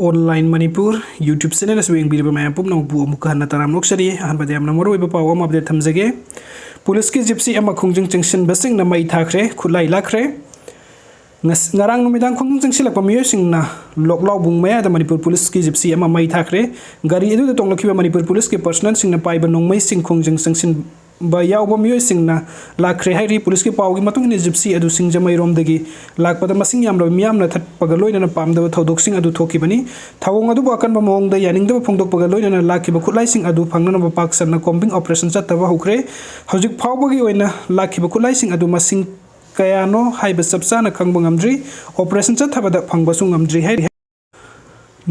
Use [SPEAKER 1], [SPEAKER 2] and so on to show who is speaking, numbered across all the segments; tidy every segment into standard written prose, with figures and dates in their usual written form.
[SPEAKER 1] Online Manipur YouTube channel young मैं पुनमु हन तराम नोक्सरी अहमद मरु पाव update थमजगे police की Gypsy खोंजिंग चंगसिनबसिंग May थाख्रे खुलाई लाख्रे ngarang numidang khongjing changsilakpa miyosingna loklaw bungmaya da manipur police ki gypsy ama mai thakre gari edu da tonglakhiba manipur police ki personal singna paiba nongmai sing khongjing changsin ba yawba miyosingna lakhre hairi police ki pawgi matung ni gypsy adu singjamai romdagi lakpada masing yamra miyamna thatpaga loinana pamdaba thodok sing adu thokibani thawong adu bakan ba mongda yaningdaba phongdokpaga loinana lakhiba khutlai sing adu phangnana ba paksanna combing operation chattaba hukre hojik phawbagi oina lakhiba khutlai sing adu masing kayano haiba sabsana khangba ngamdri operation chathabada phangbasu ngamdri hai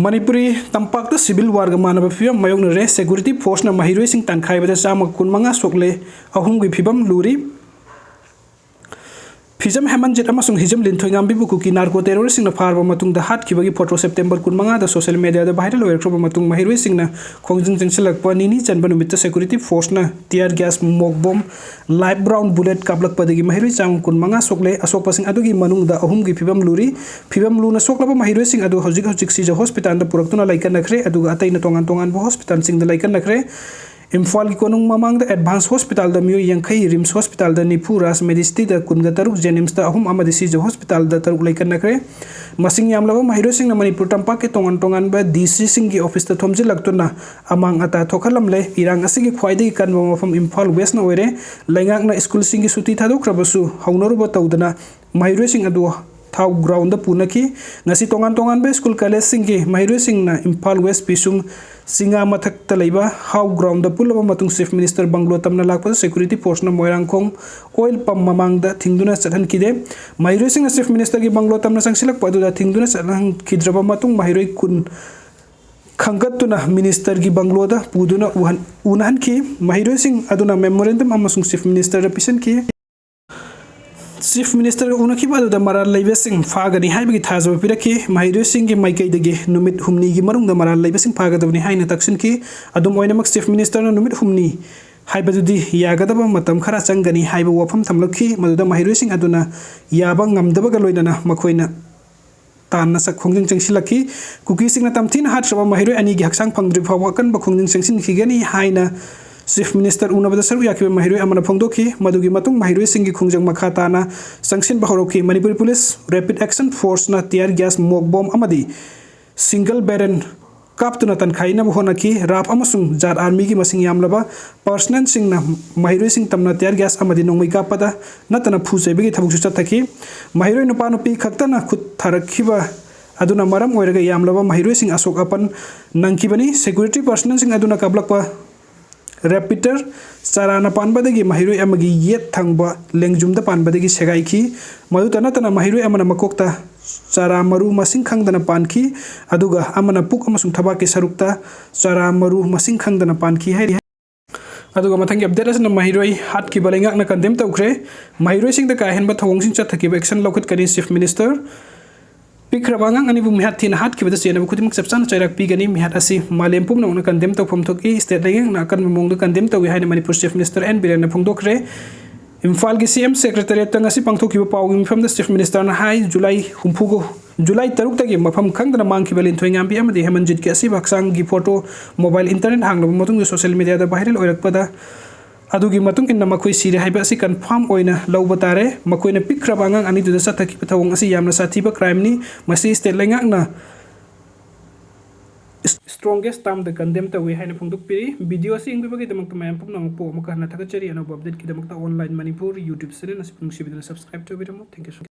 [SPEAKER 1] Manipuri tampakta civil war ga manaba phibam mayokna re security force na mahiroi sing tankhaiba chama kunmanga sokle ahum gi phibam luri Fijam Hemanjit amasung hijam linthoi bibu kuki narco terrorist na farba matung da hat kibagi photo September kunmanga da social media da viral oirkroba matung mahiroi sing na khongjing changsilakpa nini chanba numita security force na tear gas smoke bomb live brown bullet kablak padagi mahiroi chang kunmanga sokle asokpa sing adugi manung da ahum gi phibam luna soklaba mahiroi sing adu hojik sija hospital da puraktuna laikan nakhre aduga ataina tongan bo hospital sing da laikan nakhre Imphal ki konung mamang da advanced hospital da miyo yangkai rims hospital da nipu ras medicity da kunga taruk jenims da ahum amadi sija hospital da taruk laikan nakre masing yamlaba mahiro sing na manipur tampak ke tongan ba DC sing ki office da thomji laktuna amang ata thokhalam le irang asigi khwaidai kan ba mafam Imphal west na oire laingak na school sing ki suti thadokrabasu haunaru ba tawdana mahiro sing adu thau ground da punaki ngasi tongan ba school college sing ki mahiro sing na Imphal west pisung singa mathak ta leiba how ground da pulaba matung chief minister banglo tamna lakpa security force na moirangkhong oil pump mamang da thingduna chathan kide mahiroi sing chief minister gi banglo tamna sangsilak padu da thingduna chathan kidraba matung mahiroi kun khangatuna minister gi banglo da puduna unan ki mahiroi sing aduna memorandum amasung chief minister represent ki Chief Minister Unakiba da Maral Laibesing Fagani Haibagi Tazo Piraki, Mahiro Singh Maikadagi, Numit Humni Marung da Maral Laibesing Pagadavni Haina Taksinki, Adum Oinamak Chief Minister Numit Humni, Haibadudi, Yagadaba Matam Karachangani, Haiba Wapam Tamloki, Maduda Mahiro Singh Aduna, Yabang Namdabagaloidana, Makoina. Tan sa khongjing changsilaki kuki singna tamtin hat shaba mahiro ani gi haksang phangdri phawakan ba khongjing changsin khigani haina Chief Minister Unabada Saru Yakiba Mahiroi Amana Phongdoki Madugi Matung Mahiroi Singi Khungjang Makhatana Sangsin Bahoroki Manipur Police Rapid Action Force na tear gas smoke bomb amadi single barrel kaptuna tankhaina honaki rap amasung jar army gi masing yamlaba personal sing na Mahiroi sing tamna tear gas amadi nongmai kapada natana phusebegi thabuk chathaki Mahiroi nupa nupi khaktana khut tharakhiba aduna maram oiraga yamlaba Mahiroi sing asok apan nangkibani security personal sing aduna kablakpa Repeater sarana panbadagi mahiroi amagi yet thangba lengjumda panbadagi segaiki madu tana mahiroi amana makokta sara maru masing khangdana panki aduga amana puk amasung thabaki sarukta sara maru masing khangdana panki hai aduga mathangi update asna mahiroi hat ki balenga na condemn tawkre mahiroi sing da ka henba thawong sing chathaki action lokut kani chief minister Pikrabangang ani bu mihat tin hat kibada sena bukutim exception chairak pigani mihat asi malem pum na condemn to phom thoki state leng na kan mong du condemn to wi haina manipur chief minister N Biren na phongdokre Imphal gi CM secretariat tang asi pangthoki ba pawing from the chief minister na hai July taruk tagi mafam khangdana mang ki balin thoingam bi amadi Hemanjit ki asi baksang gi photo mobile internet hangna matung social media da viral oirakpada adugi matung inna makoi sire haiba asi confirm oina lawba tare makoina pikraba ngang ani du sa thaki pathawong asi yamna sathiba crime ni masi state lenga na strongest term the condemn ta we haina phungduk piri video asi ingbi bagi damak mayam pum nang po maka na thakachari ano update ki damak ta online manipur youtube channel asi pung sibidana subscribe to bidamo thank you